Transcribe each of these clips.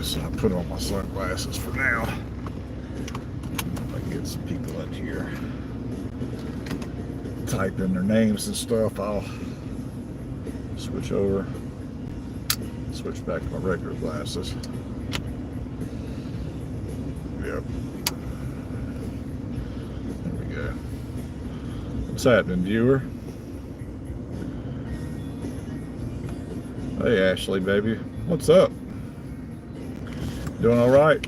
so I put on my sunglasses for now. If I can get some people in here, type in their names and stuff, I'll switch over, switch back to my regular glasses. Yep. There we go. What's happening, viewer? Hey, Ashley, baby. What's up? Doing all right?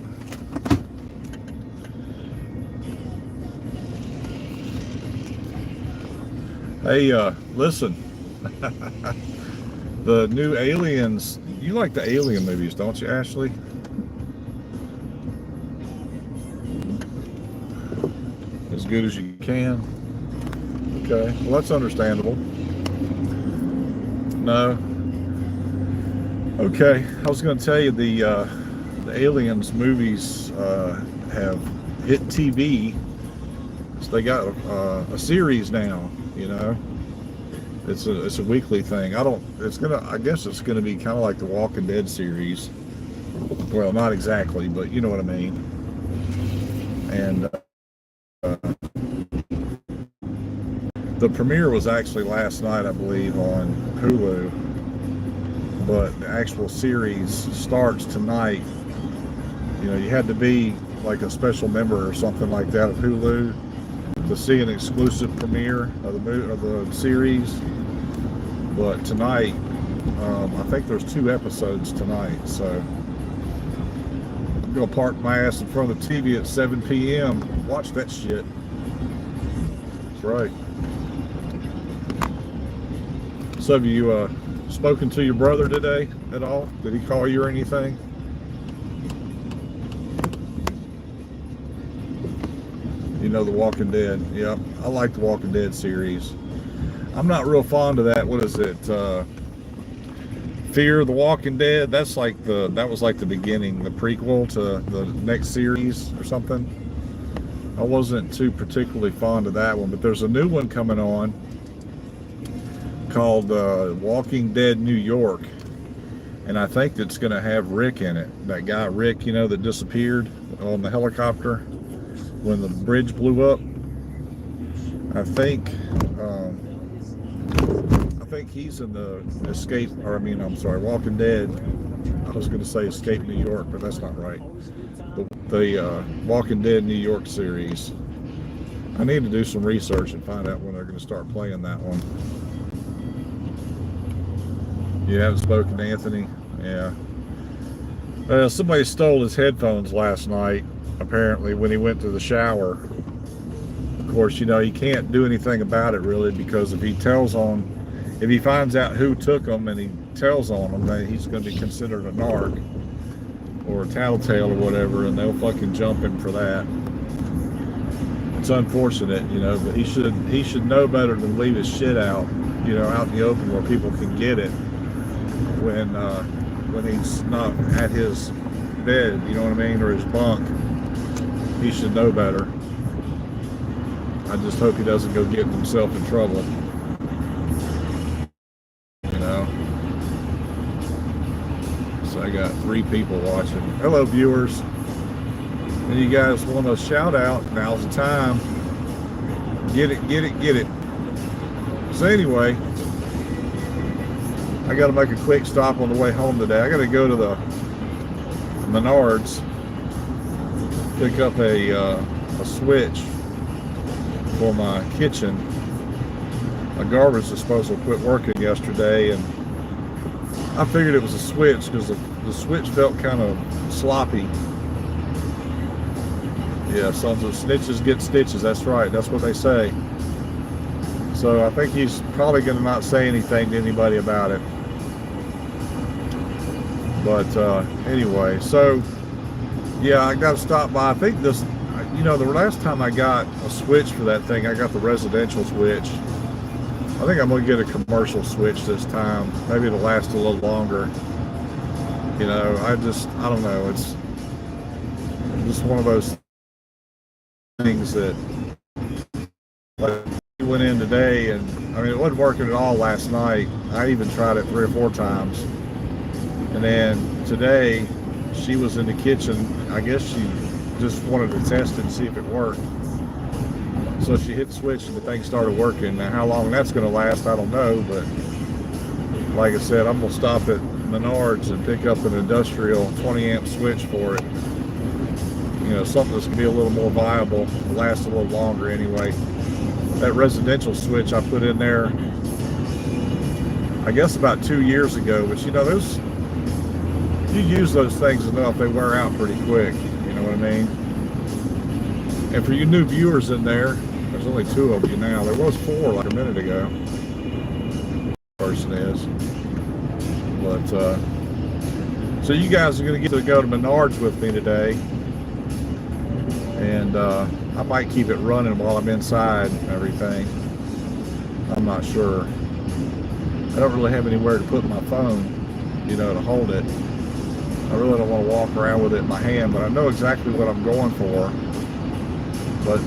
Hey, listen. The new Aliens. You like the Alien movies, don't you, Ashley? As good as you can. Okay, well, that's understandable. No. Okay, I was going to tell you the Aliens movies have hit TV, so they got a series now. You know, it's a weekly thing. I guess it's gonna be kind of like the Walking Dead series. Well, not exactly, but you know what I mean. And the premiere was actually last night, I believe, on Hulu. But the actual series starts tonight. You know, you had to be like a special member or something like that of Hulu to see an exclusive premiere of the series. But tonight, I think there's 2 episodes tonight, so I'm gonna park my ass in front of the TV at 7 p.m. Watch that shit. That's right. So have you spoken to your brother today at all? Did he call you or anything? You know, The Walking Dead. Yep, I like The Walking Dead series. I'm not real fond of that. What is it? Fear the Walking Dead. That was like the beginning, the prequel to the next series or something. I wasn't too particularly fond of that one, but there's a new one coming on called Walking Dead New York, and I think it's going to have Rick in it. That guy Rick, you know, that disappeared on the helicopter when the bridge blew up. I think he's in the Walking Dead. I was going to say Escape New York, but that's not right. The Walking Dead New York series. I need to do some research and find out when they're going to start playing that one. You haven't spoken to Anthony? Yeah. Somebody stole his headphones last night, apparently, when he went to the shower. Of course, you know, he can't do anything about it, really, because if he finds out who took them and he tells on them, then he's going to be considered a narc or a tattletale or whatever, and they'll fucking jump him for that. It's unfortunate, you know, but he should know better than leave his shit out, you know, out in the open where people can get it when he's not at his bed, you know what I mean, or his bunk. He should know better. I just hope he doesn't go getting himself in trouble. You know? So I got 3 people watching. Hello, viewers. And you guys want a shout out, now's the time. Get it, get it, get it. So anyway, I got to make a quick stop on the way home today. I got to go to the Menards, pick up a switch for my kitchen. My garbage disposal quit working yesterday, and I figured it was a switch because the switch felt kind of sloppy. Yeah, sons of snitches get stitches. That's right. That's what they say. So I think he's probably going to not say anything to anybody about it. But anyway, so yeah, I got to stop by. I think this, you know, the last time I got a switch for that thing, I got the residential switch. I think I'm going to get a commercial switch this time. Maybe it'll last a little longer. You know, I don't know. It's just one of those things that, like, we went in today, and I mean, it wasn't working at all last night. I even tried it 3 or 4 times. And then today, she was in the kitchen. I guess she just wanted to test it and see if it worked. So she hit the switch and the thing started working. Now how long that's going to last, I don't know, but like I said, I'm going to stop at Menards and pick up an industrial 20 amp switch for it. You know, something that's going to be a little more viable, last a little longer anyway. That residential switch I put in there, I guess about 2 years ago, but you know, those, you use those things enough, they wear out pretty quick, you know what I mean? And for you new viewers in there, there's only 2 of you now. There was 4 like a minute ago. Person is. But, so you guys are going to get to go to Menards with me today. And I might keep it running while I'm inside and everything. I'm not sure. I don't really have anywhere to put my phone, you know, to hold it. I really don't want to walk around with it in my hand, but I know exactly what I'm going for. But,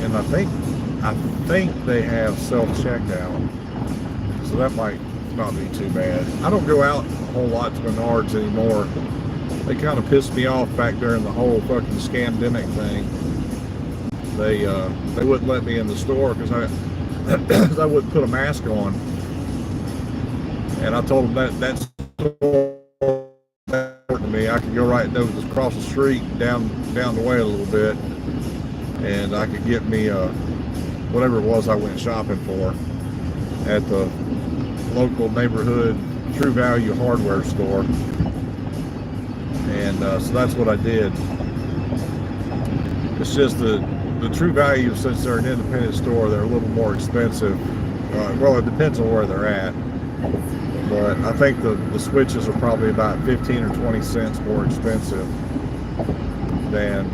and I think they have self-checkout, so that might not be too bad. I don't go out a whole lot to Menards anymore. They kind of pissed me off back during the whole fucking scandemic thing. They wouldn't let me in the store because I wouldn't put a mask on. And I told them that store to me, I could go right over across the street, down the way a little bit, and I could get me whatever it was I went shopping for at the local neighborhood True Value hardware store. And so that's what I did. It's just the True Value, since they're an independent store, they're a little more expensive. Well, it depends on where they're at. But I think the switches are probably about 15 or 20 cents more expensive than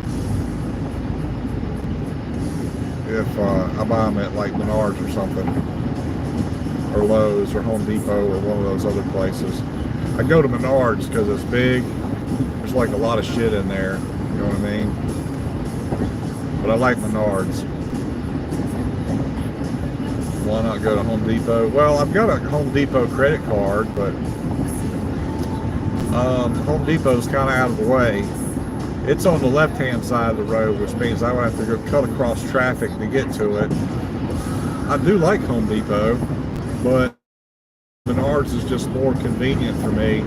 if I buy them at like Menards or something, or Lowe's or Home Depot or one of those other places. I go to Menards because it's big. There's like a lot of shit in there, you know what I mean? But I like Menards. Why not go to Home Depot? Well, I've got a Home Depot credit card, but Home Depot's kind of out of the way. It's on the left-hand side of the road, which means I would have to go cut across traffic to get to it. I do like Home Depot, but Menards is just more convenient for me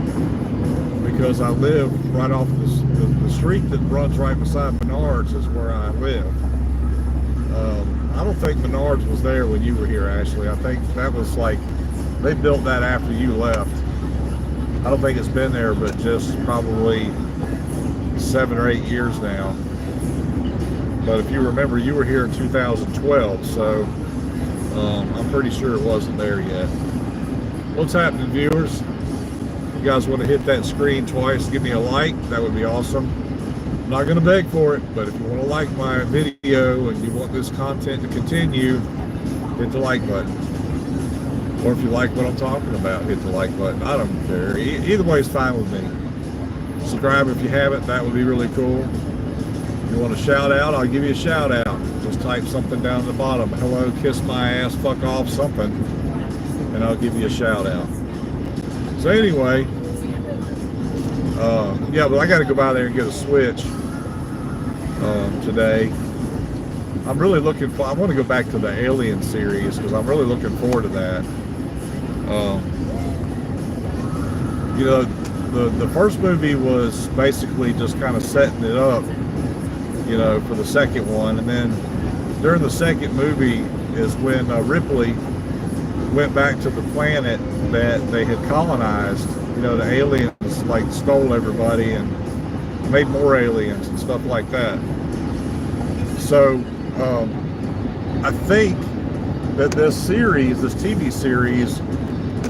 because I live right off the street that runs right beside Menards is where I live. I don't think Menards was there when you were here, Ashley. I think that was like, they built that after you left. I don't think it's been there but just probably 7 or 8 years now. But if you remember, you were here in 2012, so I'm pretty sure it wasn't there yet. What's happening, viewers? If you guys want to hit that screen twice, give me a like, that would be awesome. I'm not going to beg for it, but if you want to like my video and you want this content to continue, hit the like button. Or if you like what I'm talking about, hit the like button. I don't care. Either way is fine with me. Subscribe if you haven't, that would be really cool. If you want a shout out, I'll give you a shout out. Just type something down at the bottom. Hello, kiss my ass, fuck off, something. And I'll give you a shout out. So anyway, yeah, but I got to go by there and get a switch today. I'm really looking for, I want to go back to the Alien series because I'm really looking forward to that. You know, the first movie was basically just kind of setting it up, you know, for the second one. And then during the second movie is when Ripley went back to the planet that they had colonized. You know, the aliens like stole everybody and made more aliens and stuff like that. So I think that this series, this TV series,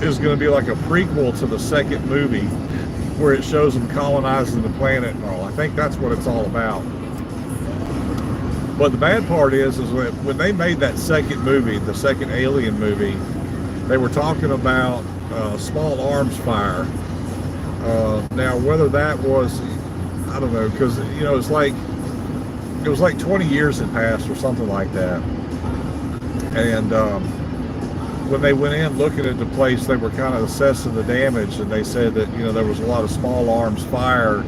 is going to be like a prequel to the second movie where it shows them colonizing the planet and all. I think that's what it's all about. But the bad part is when they made that second movie, the second Alien movie, they were talking about small arms fire. Now, whether that was, I don't know, because, you know, it was like 20 years had passed or something like that. And when they went in looking at the place, they were kind of assessing the damage, and they said that, you know, there was a lot of small arms fire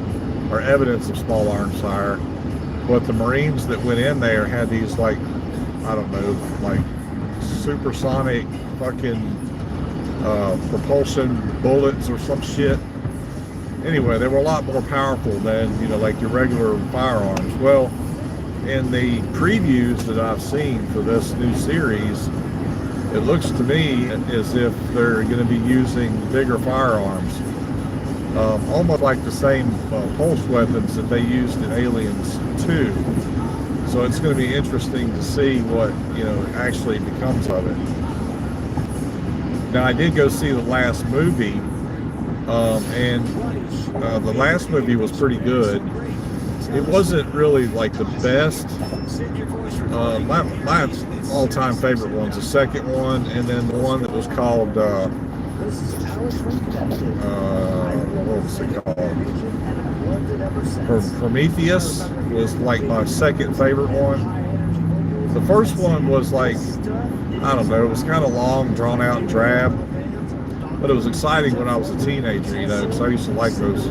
or evidence of small arms fire. But the Marines that went in there had these, like, I don't know, like supersonic fucking propulsion bullets or some shit. Anyway, they were a lot more powerful than, you know, like your regular firearms. Well, in the previews that I've seen for this new series, it looks to me as if they're going to be using bigger firearms, almost like the same pulse weapons that they used in Aliens 2. So it's going to be interesting to see what, you know, actually becomes of it. Now, I did go see the last movie, and the last movie was pretty good. It wasn't really like the best. My all-time favorite one's the second one, and then the one that was called what was it called? Prometheus was like my second favorite one. The first one was like, I don't know, it was kind of long, drawn out, and drab, but it was exciting when I was a teenager, you know, because I used to like those.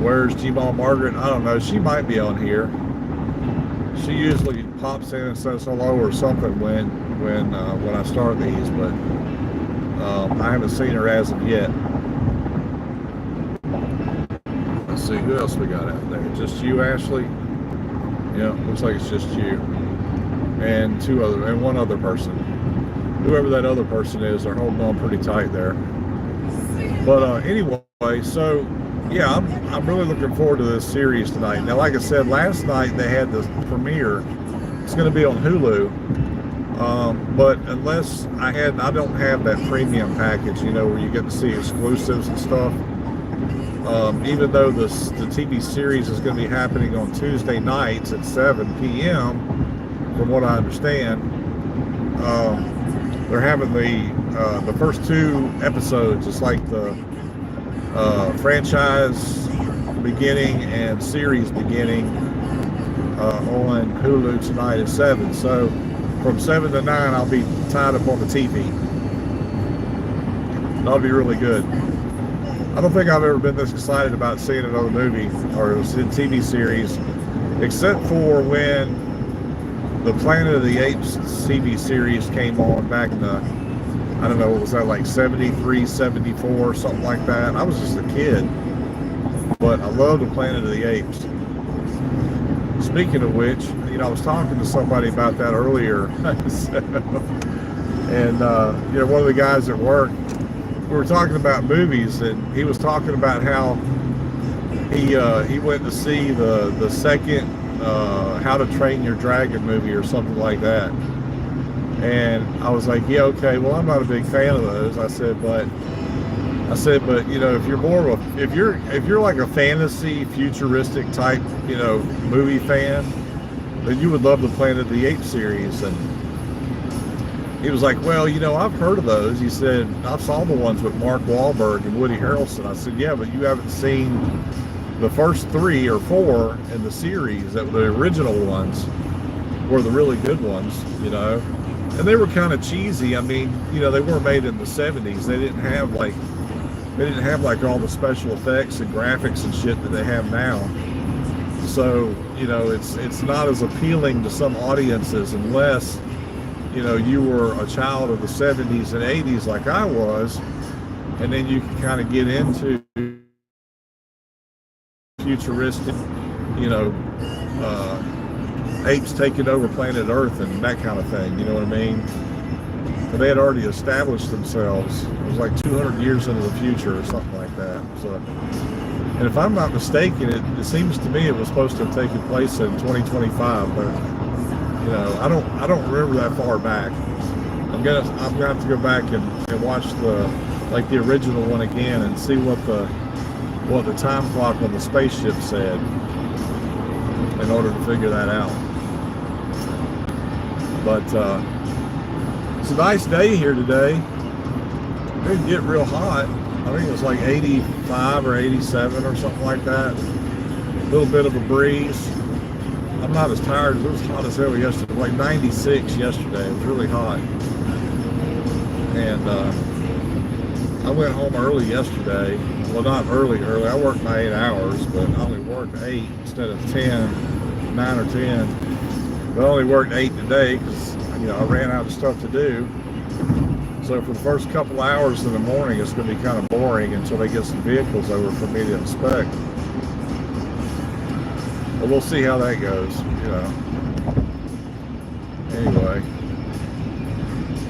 Where's G-Ball Margaret? I don't know. She might be on here. She usually pops in and says hello or something when I start these, but I haven't seen her as of yet. Let's see, who else we got out there? Just you, Ashley? Yeah, looks like it's just you. And one other person. Whoever that other person is, they're holding on pretty tight there. But anyway, so yeah, I'm really looking forward to this series tonight. Now, like I said, last night they had the premiere. It's going to be on Hulu. But unless I don't have that premium package, you know, where you get to see exclusives and stuff. Even though the TV series is going to be happening on Tuesday nights at 7 p.m., from what I understand, they're having the first 2 episodes. It's like the franchise beginning and series beginning on Hulu tonight at 7. So from 7 to 9, I'll be tied up on the TV. That'll be really good. I don't think I've ever been this excited about seeing another movie or a TV series, except for when the Planet of the Apes TV series came on back in the, I don't know, what was that, like 73, 74, something like that. I was just a kid, but I love the Planet of the Apes. Speaking of which, you know, I was talking to somebody about that earlier, and you know, one of the guys at work, we were talking about movies, and he was talking about how he went to see the second How to Train Your Dragon movie or something like that. And I was like, yeah, okay, well, I'm not a big fan of those. I said, but you know, if you're more of a, if you're like a fantasy futuristic type, you know, movie fan, then you would love the Planet of the Apes series. And he was like, well, you know, I've heard of those. He said, I saw the ones with Mark Wahlberg and Woody Harrelson. I said, yeah, but you haven't seen the first 3 or 4 in the series. That the original ones were the really good ones, you know. And they were kind of cheesy. I mean, you know, they weren't made in the 70s. They didn't have like all the special effects and graphics and shit that they have now. So, you know, it's not as appealing to some audiences unless, you know, you were a child of the 70s and 80s like I was, and then you can kind of get into futuristic, you know, apes taking over planet Earth and that kind of thing, you know what I mean? But they had already established themselves. It was like 200 years into the future or something like that. So, and if I'm not mistaken, it seems to me it was supposed to have taken place in 2025, but you know, I don't remember that far back. I'm gonna have to go back and watch the original one again and see what the time clock on the spaceship said in order to figure that out. But it's a nice day here today. It didn't get real hot. I think it was like 85 or 87 or something like that. A little bit of a breeze. I'm not as tired. It was hot as hell yesterday. Like 96 yesterday. It was really hot. And I went home early yesterday. well, not early. I worked my 8 hours, but I only worked 8 instead of 10, 9 or 10. But I only worked 8 today because, you know, I ran out of stuff to do. So for the first couple hours in the morning, it's going to be kind of boring until they get some vehicles over for me to inspect. But we'll see how that goes, you know. Anyway,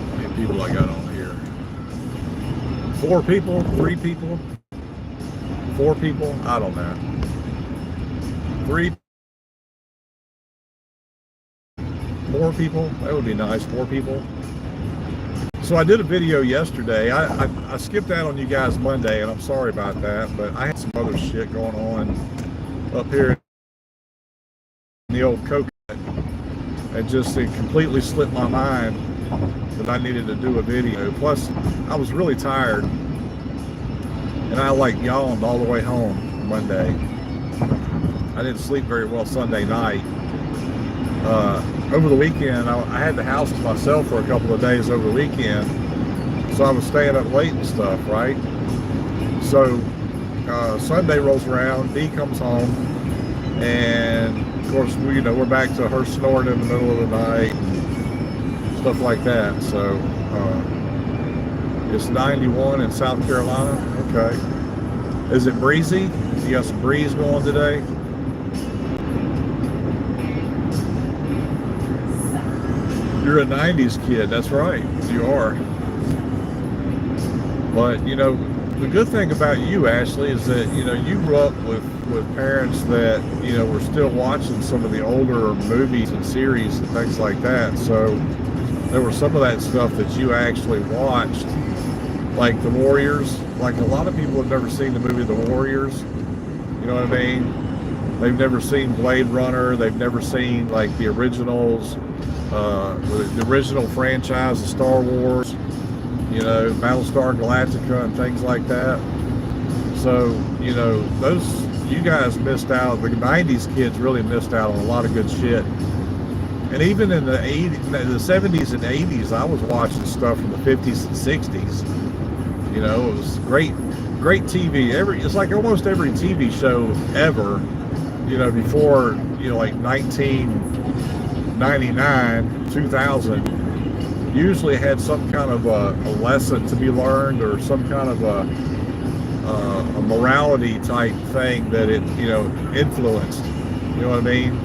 how many people I got on here? 4 people? 3 people? 4 people? I don't know. 3? 4 people? That would be nice. 4 people. So I did a video yesterday. I skipped out on you guys Monday, and I'm sorry about that, but I had some other shit going on up here in the old coconut. It just completely slipped my mind that I needed to do a video. Plus, I was really tired, and I like yawned all the way home Monday. I didn't sleep very well Sunday night. Over the weekend, I had the house to myself for a couple of days over the weekend, so I was staying up late and stuff, right? So Sunday rolls around, Dee comes home, and of course, we're back to her snoring in the middle of the night, and stuff like that. So it's 91 in South Carolina. Okay. Is it breezy? You got some breeze going today? You're a 90s kid, that's right, you are. But, you know, the good thing about you, Ashley, is that, you know, you grew up with parents that, you know, were still watching some of the older movies and series and things like that. So there was some of that stuff that you actually watched, like The Warriors. Like, a lot of people have never seen the movie The Warriors, you know what I mean? They've never seen Blade Runner, they've never seen, like, the originals. The original franchise of Star Wars, you know, Battlestar Galactica and things like that. So, you know, you guys missed out. The 90s kids really missed out on a lot of good shit. And even in the 70s and 80s, I was watching stuff from the 50s and 60s. You know, it was great TV. It's like almost every TV show ever, you know, before, you know, like 1999, 2000, usually had some kind of a lesson to be learned or some kind of a morality type thing that it, you know, influenced. You know what I mean?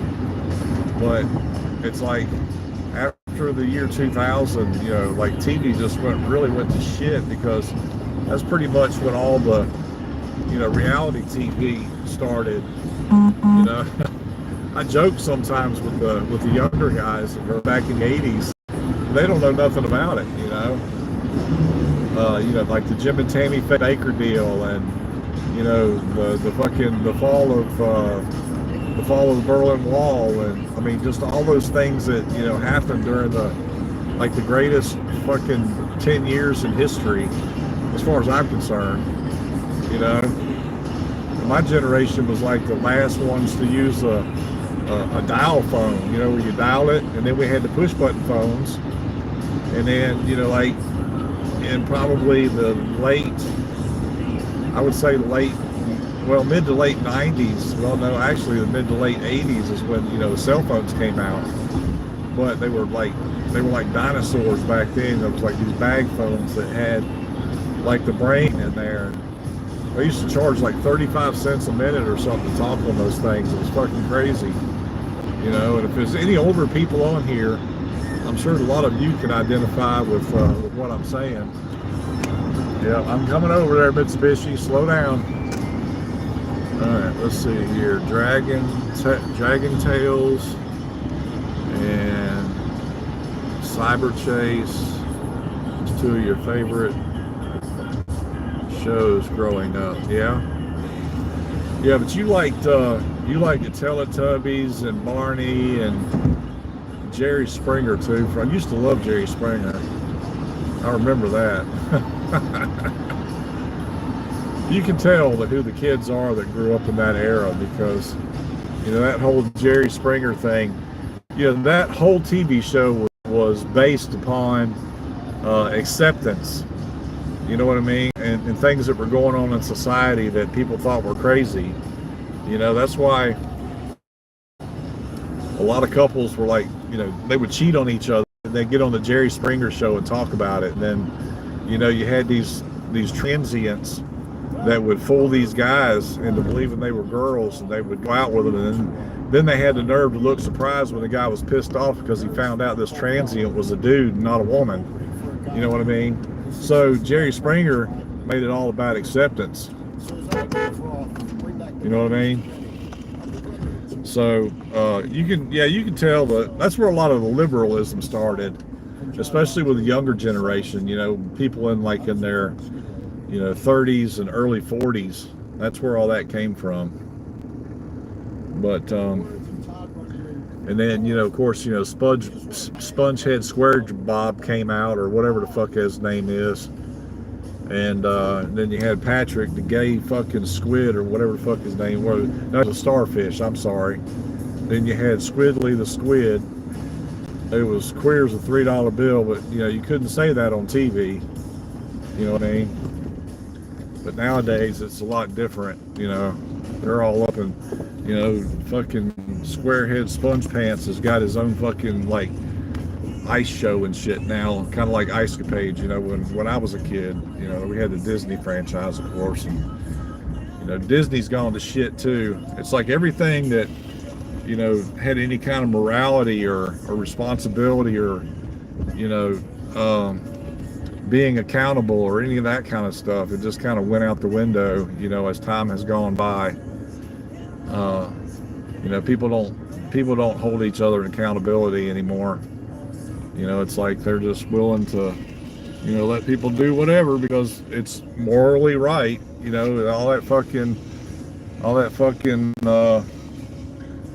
But it's like after the year 2000, you know, like TV just really went to shit, because that's pretty much when all the, you know, reality TV started. You know. I joke sometimes with the younger guys that were back in the 80s. They don't know nothing about it, you know. You know, like the Jim and Tammy Baker deal, and you know the fall of the Berlin Wall, and I mean just all those things that, you know, happened during the greatest fucking 10 years in history, as far as I'm concerned. You know, my generation was like the last ones to use a dial phone, you know, where you dial it, and then we had the push button phones, and then, you know, like in probably the mid to late 90s, well no, actually the mid to late 80s is when, you know, the cell phones came out. But they were like dinosaurs back then. There was like these bag phones that had like the brain in there. They used to charge like 35 cents a minute or something to talk on those things. It was fucking crazy. You know, and if there's any older people on here, I'm sure a lot of you can identify with what I'm saying. Yeah, I'm coming over there, Mitsubishi. Slow down. All right, let's see here. Dragon Tales and Cyber Chase. It's 2 of your favorite shows growing up. Yeah. Yeah, but you liked the Teletubbies and Barney and Jerry Springer too. I used to love Jerry Springer. I remember that. You can tell that who the kids are that grew up in that era, because, you know, that whole Jerry Springer thing, you know, that whole TV show was based upon acceptance. You know what I mean? and things that were going on in society that people thought were crazy. You know, that's why a lot of couples were like, you know, they would cheat on each other and they'd get on the Jerry Springer show and talk about it. And then, you know, you had these transients that would fool these guys into believing they were girls, and they would go out with them, and then they had the nerve to look surprised when the guy was pissed off because he found out this transient was a dude, not a woman. You know what I mean? So Jerry Springer made it all about acceptance. You know what I mean? So you can tell that's where a lot of the liberalism started, especially with the younger generation. You know, people in their 30s and early 40s. That's where all that came from. But and then, you know, of course, you know, Spongehead Square Bob came out, or whatever the fuck his name is. And then you had Patrick, the gay fucking squid, or whatever the fuck his name was. No, it was a starfish, I'm sorry. Then you had Squidly the squid. It was queer as a $3 bill, but, you know, you couldn't say that on TV. You know what I mean? But nowadays, it's a lot different, you know. They're all up in, you know, fucking Squarehead Sponge Pants has got his own fucking, like, ice show and shit now, kind of like Ice Capades. You know, when I was a kid, you know, we had the Disney franchise, of course, and, you know, Disney's gone to shit too. It's like everything that, you know, had any kind of morality or responsibility or, you know, being accountable or any of that kind of stuff, it just kind of went out the window, you know, as time has gone by. You know, people don't hold each other in accountability anymore. You know, it's like they're just willing to, you know, let people do whatever because it's morally right. You know, all that fucking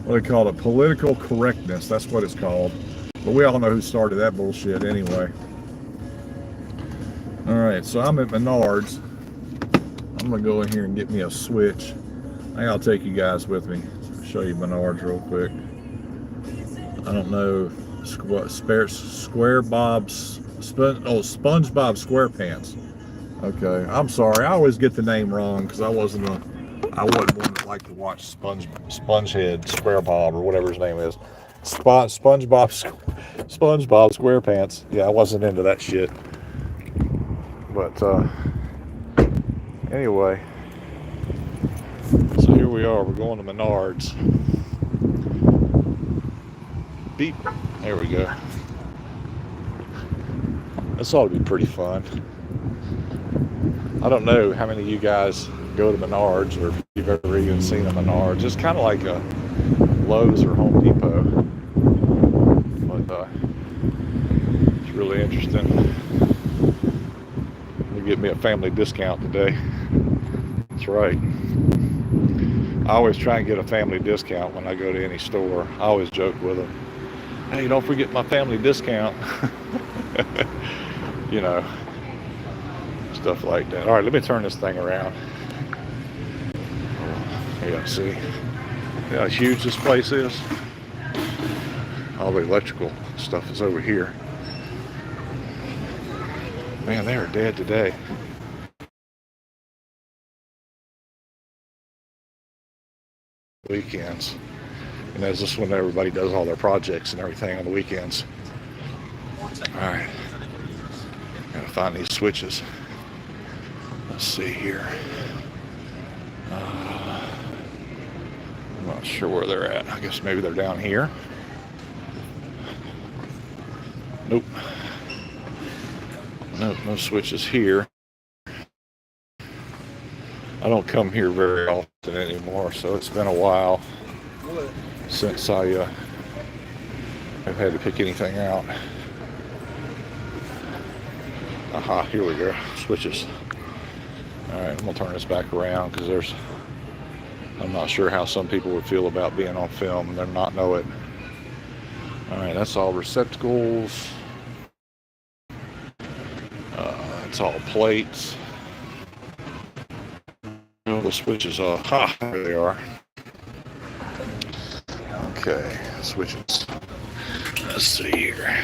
what do they call it? Political correctness. That's what it's called. But we all know who started that bullshit anyway. All right, so I'm at Menards. I'm gonna go in here and get me a switch. I think I'll take you guys with me. Show you Menards real quick. I don't know what SpongeBob SquarePants. Okay, I'm sorry. I always get the name wrong because I wasn't one that liked to watch Spongehead SquareBob or whatever his name is. SpongeBob SquarePants. Yeah, I wasn't into that shit. But anyway, so here we are. We're going to Menards. Beep. There we go. This ought to be pretty fun. I don't know how many of you guys go to Menards, or if you've ever even seen a Menards. It's kind of like a Lowe's or Home Depot. But it's really interesting. Get me a family discount today. That's right. I always try and get a family discount when I go to any store. I always joke with them, hey, don't forget my family discount. You know, stuff like that. All right, let me turn this thing around. Yeah, see how huge this place is? All the electrical stuff is over here. Man, they are dead today. Weekends. And that's just when everybody does all their projects and everything on the weekends. Alright. Gotta find these switches. Let's see here. I'm not sure where they're at. I guess maybe they're down here. Nope. No switches here. I don't come here very often anymore, so it's been a while since I've had to pick anything out. Aha, here we go. Switches. Alright, I'm going to turn this back around because I'm not sure how some people would feel about being on film and them not know it. Alright, that's all receptacles. It's all plates. The switches are, there they are. Okay, switches. Let's see here.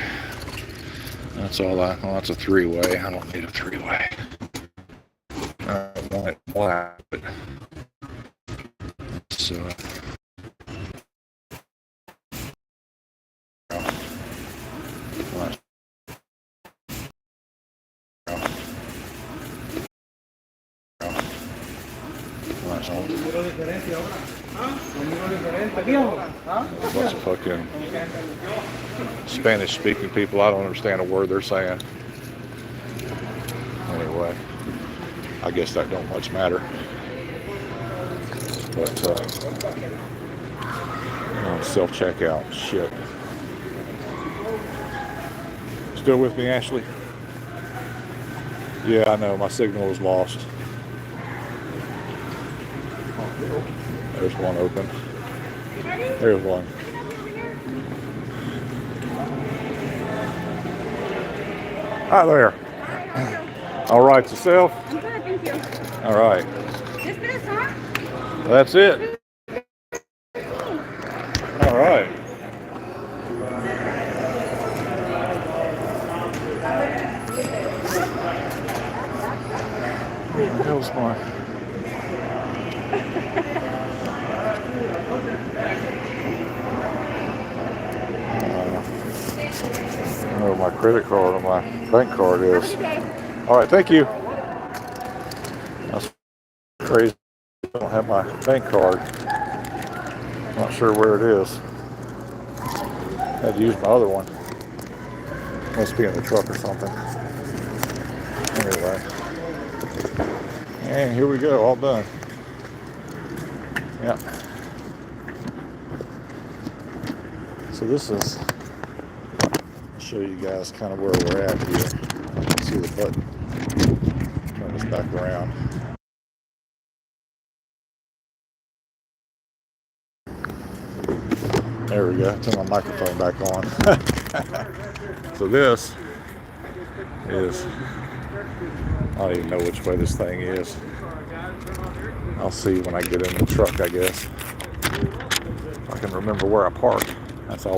That's all that's a three-way. I don't need a three-way. flat. So bunch of fucking Spanish speaking people. I don't understand a word they're saying. Anyway, I guess that don't much matter. But self-checkout shit. Still with me, Ashley? Yeah, I know, my signal was lost. There's one open. There's one. Hi there. All right, yourself? I'm good, thank you. All right. Just this, huh? That's it. All right. Where the hell's my... I don't know where my credit card or my bank card is. All right, thank you. That's crazy. I don't have my bank card. Not sure where it is. Had to use my other one. Must be in the truck or something. Anyway. And here we go, all done. Yeah. So this is, I'll show you guys kind of where we're at here. See the button. Turn this back around. There we go. Turn my microphone back on. So this is, I don't even know which way this thing is. I'll see when I get in the truck, I guess. If I can remember where I parked. That's all.